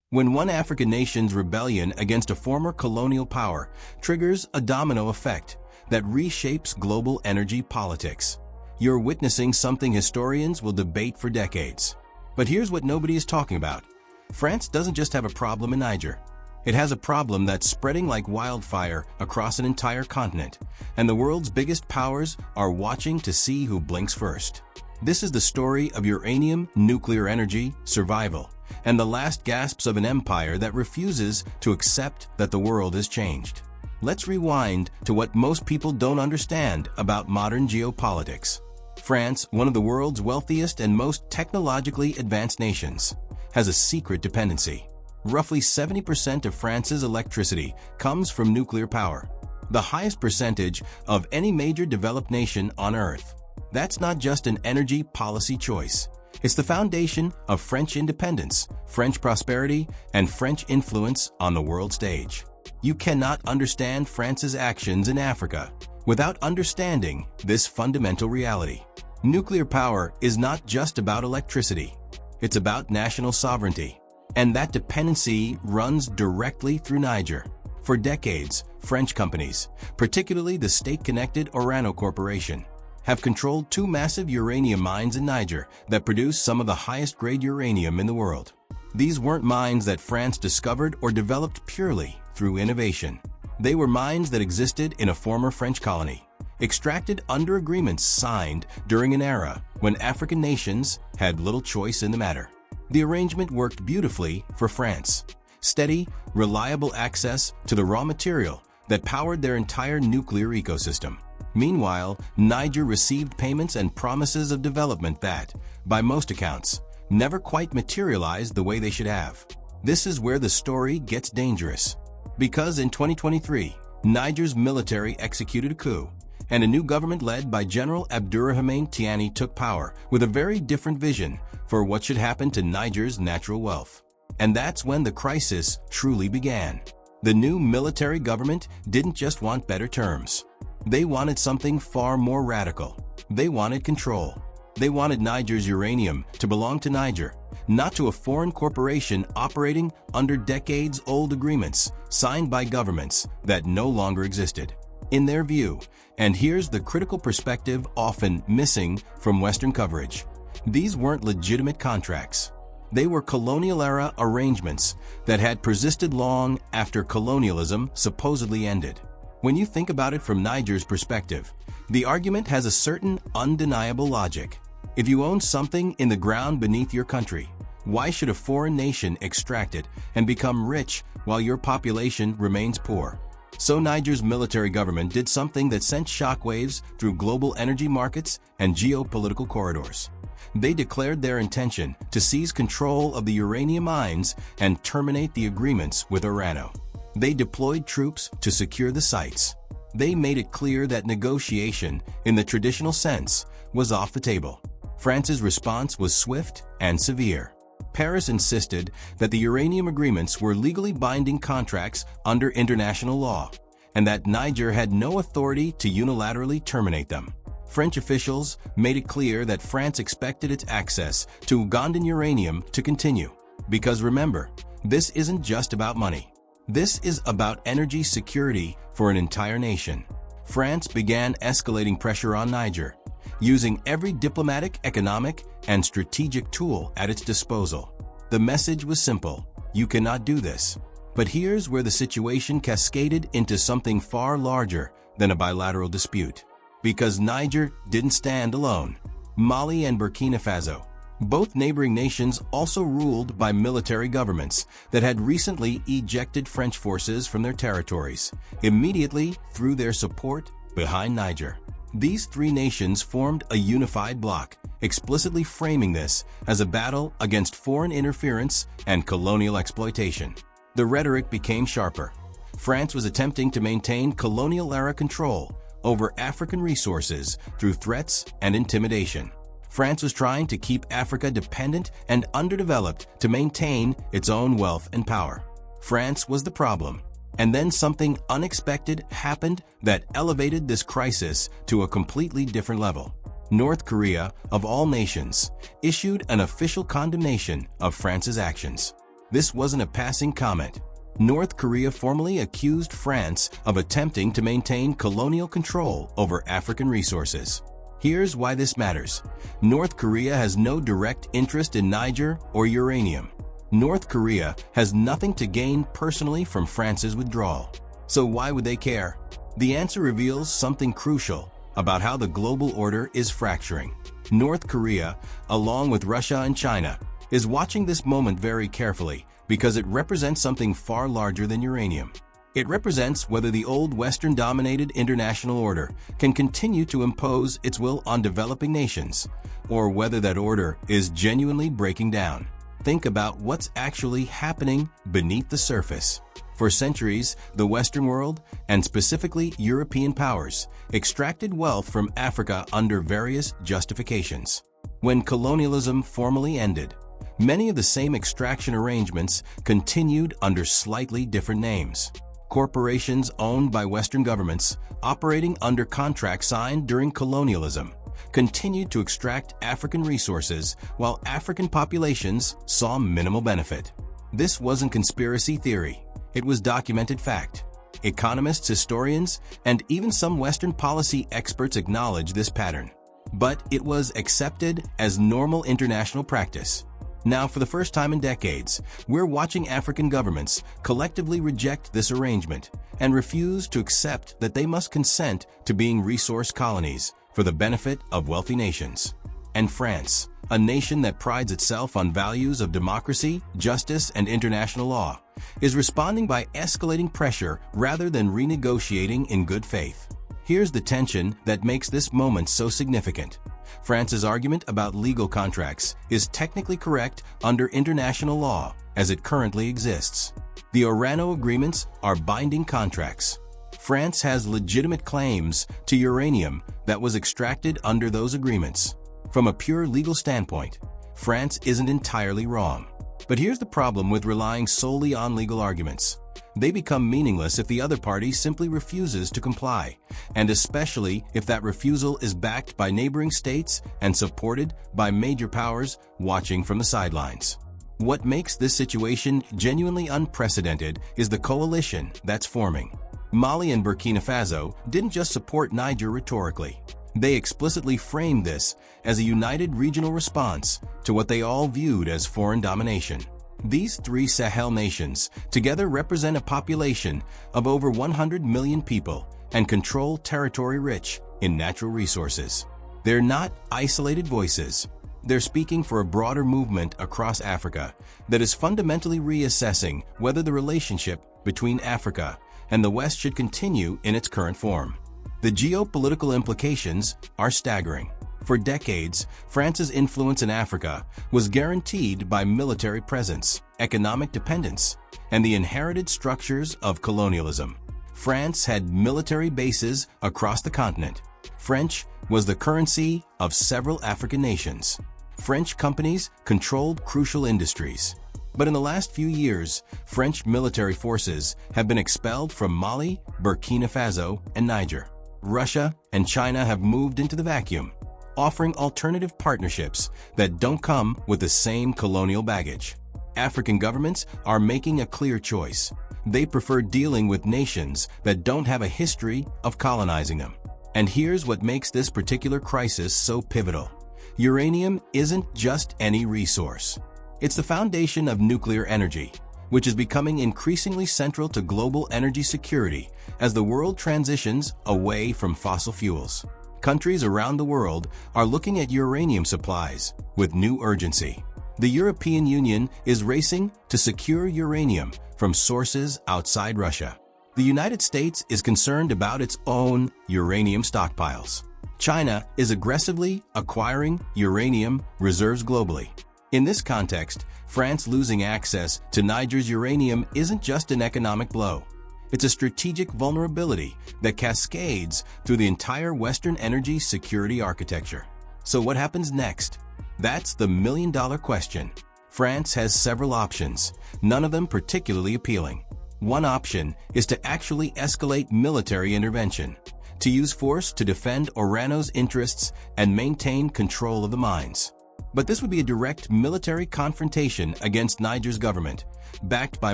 When one African nation's rebellion against a former colonial power triggers a domino effect that reshapes global energy politics, you're witnessing something historians will debate for decades. But here's what nobody is talking about. France doesn't just have a problem in Niger. It has a problem that's spreading like wildfire across an entire continent, and the world's biggest powers are watching to see who blinks first. This is the story of uranium, nuclear energy, survival, and the last gasps of an empire that refuses to accept that the world has changed. Let's rewind to what most people don't understand about modern geopolitics. France, one of the world's wealthiest and most technologically advanced nations, has a secret dependency. Roughly 70% of France's electricity comes from nuclear power, the highest percentage of any major developed nation on Earth. That's not just an energy policy choice. It's the foundation of French independence, French prosperity, and French influence on the world stage. You cannot understand France's actions in Africa without understanding this fundamental reality. Nuclear power is not just about electricity. It's about national sovereignty. And that dependency runs directly through Niger. For decades, French companies, particularly the state-connected Orano Corporation, have controlled two massive uranium mines in Niger that produce some of the highest-grade uranium in the world. These weren't mines that France discovered or developed purely through innovation. They were mines that existed in a former French colony, extracted under agreements signed during an era when African nations had little choice in the matter. The arrangement worked beautifully for France. Steady, reliable access to the raw material that powered their entire nuclear ecosystem. Meanwhile, Niger received payments and promises of development that, by most accounts, never quite materialized the way they should have. This is where the story gets dangerous. Because in 2023, Niger's military executed a coup, and a new government led by General Abdourahamane Tiani took power with a very different vision for what should happen to Niger's natural wealth. And that's when the crisis truly began. The new military government didn't just want better terms. They wanted something far more radical. They wanted control. They wanted Niger's uranium to belong to Niger, not to a foreign corporation operating under decades-old agreements signed by governments that no longer existed. In their view, and here's the critical perspective often missing from Western coverage, these weren't legitimate contracts. They were colonial-era arrangements that had persisted long after colonialism supposedly ended. When you think about it from Niger's perspective, the argument has a certain undeniable logic. If you own something in the ground beneath your country, why should a foreign nation extract it and become rich while your population remains poor? So Niger's military government did something that sent shockwaves through global energy markets and geopolitical corridors. They declared their intention to seize control of the uranium mines and terminate the agreements with Orano. They deployed troops to secure the sites. They made it clear that negotiation, in the traditional sense, was off the table. France's response was swift and severe. Paris insisted that the uranium agreements were legally binding contracts under international law, and that Niger had no authority to unilaterally terminate them. French officials made it clear that France expected its access to Ugandan uranium to continue. Because remember, this isn't just about money. This is about energy security for an entire nation. France began escalating pressure on Niger, using every diplomatic, economic, and strategic tool at its disposal. The message was simple: you cannot do this. But here's where the situation cascaded into something far larger than a bilateral dispute. Because Niger didn't stand alone. Mali and Burkina Faso, both neighboring nations also ruled by military governments that had recently ejected French forces from their territories, immediately threw their support behind Niger. These three nations formed a unified bloc, explicitly framing this as a battle against foreign interference and colonial exploitation. The rhetoric became sharper. France was attempting to maintain colonial-era control over African resources through threats and intimidation. France was trying to keep Africa dependent and underdeveloped to maintain its own wealth and power. France was the problem. And then something unexpected happened that elevated this crisis to a completely different level. North Korea, of all nations, issued an official condemnation of France's actions. This wasn't a passing comment. North Korea formally accused France of attempting to maintain colonial control over African resources. Here's why this matters. North Korea has no direct interest in Niger or uranium. North Korea has nothing to gain personally from France's withdrawal. So why would they care? The answer reveals something crucial about how the global order is fracturing. North Korea, along with Russia and China, is watching this moment very carefully because it represents something far larger than uranium. It represents whether the old Western-dominated international order can continue to impose its will on developing nations, or whether that order is genuinely breaking down. Think about what's actually happening beneath the surface. For centuries, the Western world, and specifically European powers, extracted wealth from Africa under various justifications. When colonialism formally ended, many of the same extraction arrangements continued under slightly different names. Corporations owned by Western governments, operating under contracts signed during colonialism, continued to extract African resources while African populations saw minimal benefit. This wasn't conspiracy theory. It was documented fact. Economists, historians, and even some Western policy experts acknowledge this pattern. But it was accepted as normal international practice. Now, for the first time in decades, we're watching African governments collectively reject this arrangement and refuse to accept that they must consent to being resource colonies for the benefit of wealthy nations. And France, a nation that prides itself on values of democracy, justice, and international law, is responding by escalating pressure rather than renegotiating in good faith. Here's the tension that makes this moment so significant. France's argument about legal contracts is technically correct under international law as it currently exists. The Orano agreements are binding contracts. France has legitimate claims to uranium that was extracted under those agreements. From a pure legal standpoint, France isn't entirely wrong. But here's the problem with relying solely on legal arguments. They become meaningless if the other party simply refuses to comply, and especially if that refusal is backed by neighboring states and supported by major powers watching from the sidelines. What makes this situation genuinely unprecedented is the coalition that's forming. Mali and Burkina Faso didn't just support Niger rhetorically. They explicitly framed this as a united regional response to what they all viewed as foreign domination. These three Sahel nations together represent a population of over 100 million people and control territory rich in natural resources. They're not isolated voices. They're speaking for a broader movement across Africa that is fundamentally reassessing whether the relationship between Africa and the West should continue in its current form. The geopolitical implications are staggering. For decades, France's influence in Africa was guaranteed by military presence, economic dependence, and the inherited structures of colonialism. France had military bases across the continent. French was the currency of several African nations. French companies controlled crucial industries. But in the last few years, French military forces have been expelled from Mali, Burkina Faso, and Niger. Russia and China have moved into the vacuum, offering alternative partnerships that don't come with the same colonial baggage. African governments are making a clear choice. They prefer dealing with nations that don't have a history of colonizing them. And here's what makes this particular crisis so pivotal. Uranium isn't just any resource. It's the foundation of nuclear energy, which is becoming increasingly central to global energy security as the world transitions away from fossil fuels. Countries around the world are looking at uranium supplies with new urgency. The European Union is racing to secure uranium from sources outside Russia. The United States is concerned about its own uranium stockpiles. China is aggressively acquiring uranium reserves globally. In this context, France losing access to Niger's uranium isn't just an economic blow. It's a strategic vulnerability that cascades through the entire Western energy security architecture. So what happens next? That's the million-dollar question. France has several options, none of them particularly appealing. One option is to actually escalate military intervention, to use force to defend Orano's interests and maintain control of the mines. But this would be a direct military confrontation against Niger's government, backed by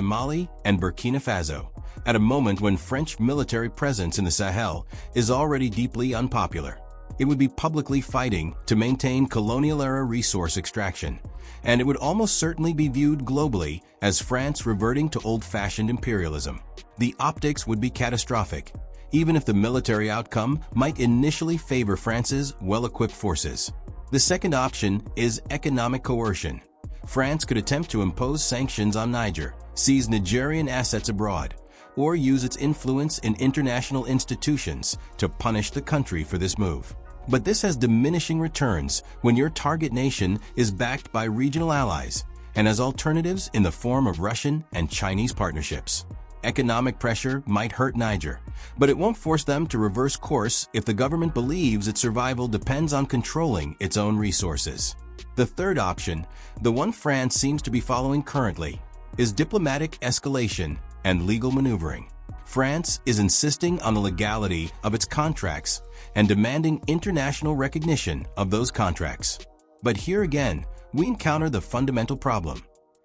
Mali and Burkina Faso, at a moment when French military presence in the Sahel is already deeply unpopular. It would be publicly fighting to maintain colonial-era resource extraction, and it would almost certainly be viewed globally as France reverting to old-fashioned imperialism. The optics would be catastrophic, even if the military outcome might initially favor France's well-equipped forces. The second option is economic coercion. France could attempt to impose sanctions on Niger, seize Nigerian assets abroad, or use its influence in international institutions to punish the country for this move. But this has diminishing returns when your target nation is backed by regional allies and has alternatives in the form of Russian and Chinese partnerships. Economic pressure might hurt Niger, but it won't force them to reverse course if the government believes its survival depends on controlling its own resources. The third option, the one France seems to be following currently, is diplomatic escalation and legal maneuvering. France is insisting on the legality of its contracts and demanding international recognition of those contracts. But here again, we encounter the fundamental problem.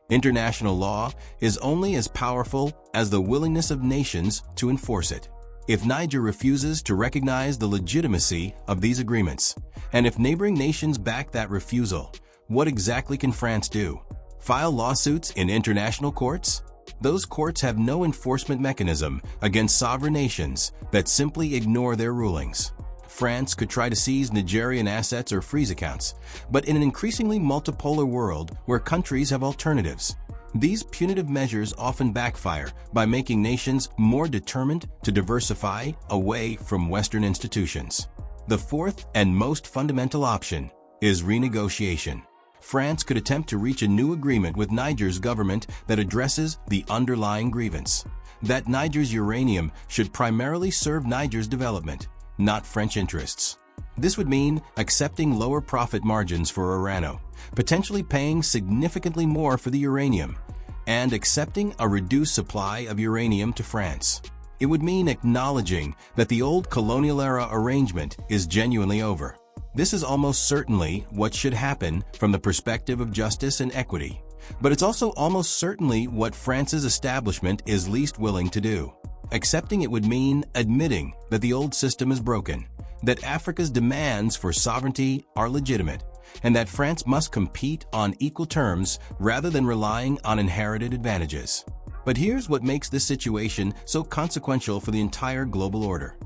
International law is only as powerful as the willingness of nations to enforce it. If Niger refuses to recognize the legitimacy of these agreements, and if neighboring nations back that refusal, what exactly can France do? File lawsuits in international courts? Those courts have no enforcement mechanism against sovereign nations that simply ignore their rulings. France could try to seize Nigerian assets or freeze accounts, but in an increasingly multipolar world where countries have alternatives, these punitive measures often backfire by making nations more determined to diversify away from Western institutions. The fourth and most fundamental option is renegotiation. France could attempt to reach a new agreement with Niger's government that addresses the underlying grievance, that Niger's uranium should primarily serve Niger's development, not French interests. This would mean accepting lower profit margins for Orano, potentially paying significantly more for the uranium, and accepting a reduced supply of uranium to France. It would mean acknowledging that the old colonial-era arrangement is genuinely over. This is almost certainly what should happen from the perspective of justice and equity, but it's also almost certainly what France's establishment is least willing to do. Accepting it would mean admitting that the old system is broken, that Africa's demands for sovereignty are legitimate, and that France must compete on equal terms rather than relying on inherited advantages. But here's what makes this situation so consequential for the entire global order.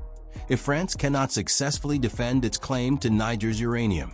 If France cannot successfully defend its claim to Niger's uranium,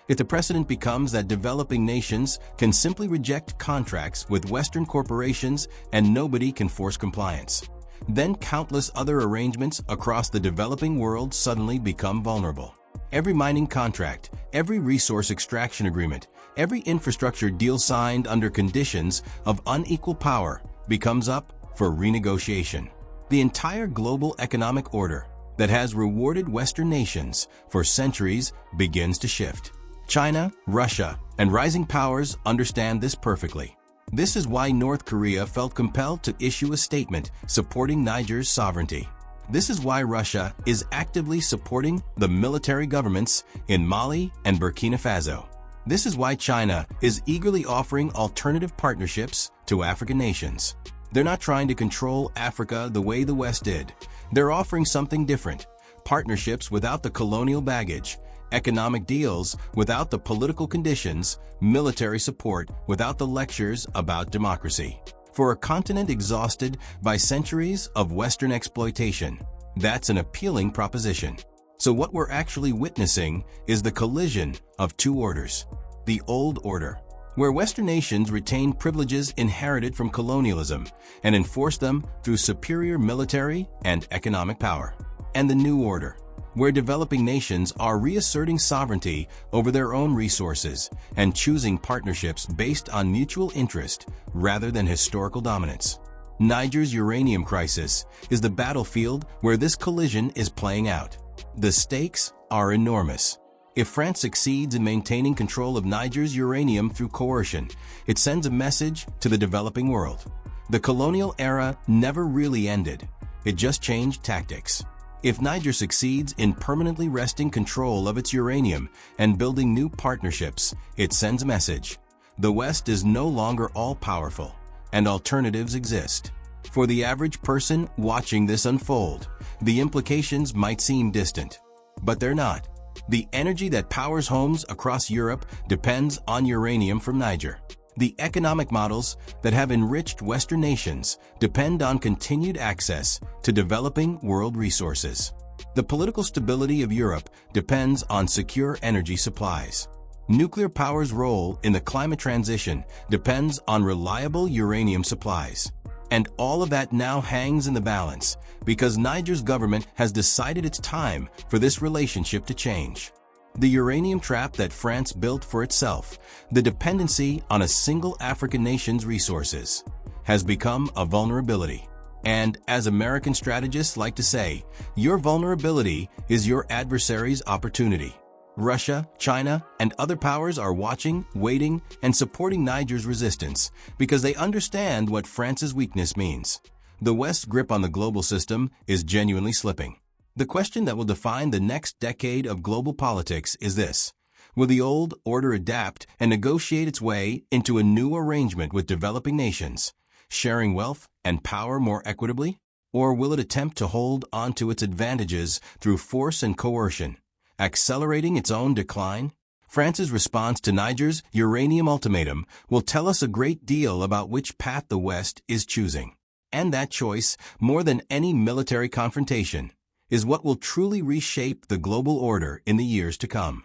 if the precedent becomes that developing nations can simply reject contracts with Western corporations and nobody can force compliance, then countless other arrangements across the developing world suddenly become vulnerable. Every mining contract, every resource extraction agreement, every infrastructure deal signed under conditions of unequal power becomes up for renegotiation. The entire global economic order that has rewarded Western nations for centuries begins to shift. China, Russia, and rising powers understand this perfectly. This is why North Korea felt compelled to issue a statement supporting Niger's sovereignty. This is why Russia is actively supporting the military governments in Mali and Burkina Faso. This is why China is eagerly offering alternative partnerships to African nations. They're not trying to control Africa the way the West did. They're offering something different: partnerships without the colonial baggage, economic deals without the political conditions, military support without the lectures about democracy. For a continent exhausted by centuries of Western exploitation, that's an appealing proposition. So what we're actually witnessing is the collision of two orders. The old order, where Western nations retain privileges inherited from colonialism and enforce them through superior military and economic power. And the new order, where developing nations are reasserting sovereignty over their own resources and choosing partnerships based on mutual interest rather than historical dominance. Niger's uranium crisis is the battlefield where this collision is playing out. The stakes are enormous. If France succeeds in maintaining control of Niger's uranium through coercion, it sends a message to the developing world. The colonial era never really ended. It just changed tactics. If Niger succeeds in permanently wresting control of its uranium and building new partnerships, it sends a message. The West is no longer all-powerful, and alternatives exist. For the average person watching this unfold, the implications might seem distant, but they're not. The energy that powers homes across Europe depends on uranium from Niger. The economic models that have enriched Western nations depend on continued access to developing world resources. The political stability of Europe depends on secure energy supplies. Nuclear power's role in the climate transition depends on reliable uranium supplies. And all of that now hangs in the balance because Niger's government has decided it's time for this relationship to change. The uranium trap that France built for itself, the dependency on a single African nation's resources, has become a vulnerability. And as American strategists like to say, your vulnerability is your adversary's opportunity. Russia, China, and other powers are watching, waiting, and supporting Niger's resistance because they understand what France's weakness means. The West's grip on the global system is genuinely slipping. The question that will define the next decade of global politics is this: will the old order adapt and negotiate its way into a new arrangement with developing nations, sharing wealth and power more equitably? Or will it attempt to hold on to its advantages through force and coercion, accelerating its own decline? France's response to Niger's uranium ultimatum will tell us a great deal about which path the West is choosing. And that choice, more than any military confrontation, is what will truly reshape the global order in the years to come.